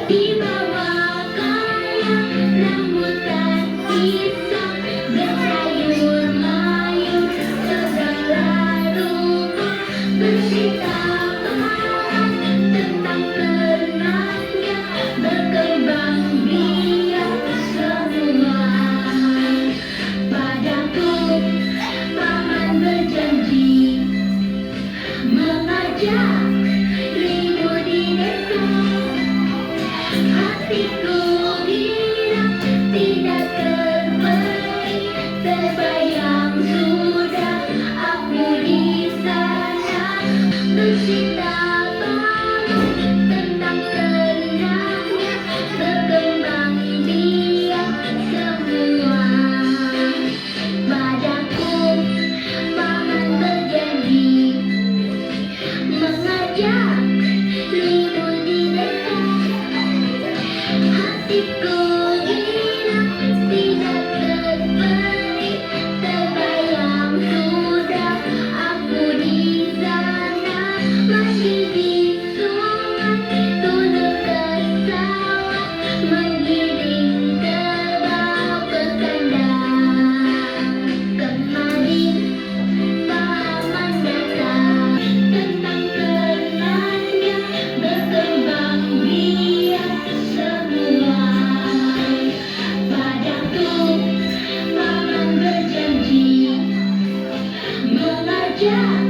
Di bawah kayak rambutan hitam bersayur mayur segala rupa bercerita tentang tenangnya berkembang biak semua. Padaku paman berjanji mengajak libur di desa. Hatiku hirap tidak terberi, terbayang sudah aku di sana bercerita tentang tenangnya berkembang biak semua. Padaku paman berjanji mengajak libur di desa. Hatiku hirap tidak terberi, terbayang sudah aku di sana. Masih di sungai, turun ke sawah, menggiring kerbau ke kandang. Kemarin paman datang tentang tenangnya berkembang biak semua. Padaku paman berjanji mengajak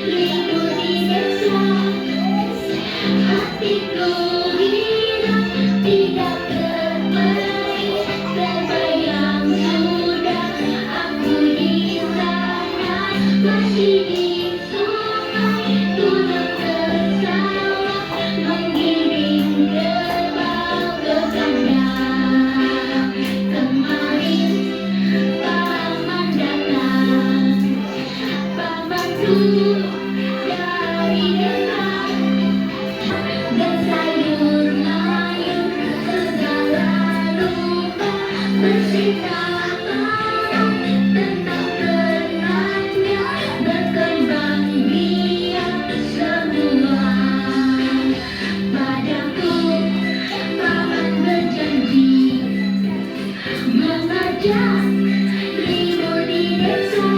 libur di desa. Hatiku hirap tidak terberi, terbayang sudah aku di sana. Masih di sungai, turun ke sawah, menggiring kerbau ke kandang. Kemarin paman datang, pamanku dari desa. Bersayur mayur segala rupa bercerita tentang tenangnya berkembang biak semua. Padaku paman berjanji mengajak libur di desa.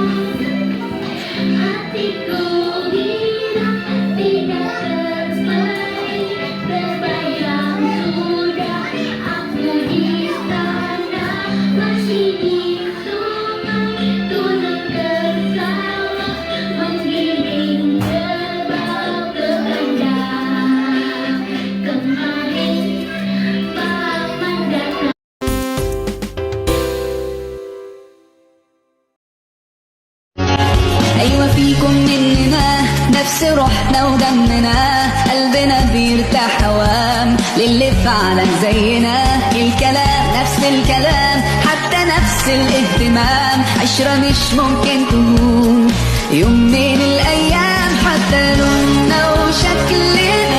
Hatiku hirap tidak terberi, terbayang sudah aku di sana. Masih di sungai, turun ke sawah, menggiring kerbau ke kandang. Kemarin paman datang. أيوة فيكم مننا نفس روحنا ودمنا، قلبنا بيرتاح هوام للي فعلا زينا. الكلام نفس الكلام، حتى نفس الاهتمام، عشرة مش ممكن تهون يوم من الأيام. حتى لوننا وشكلنا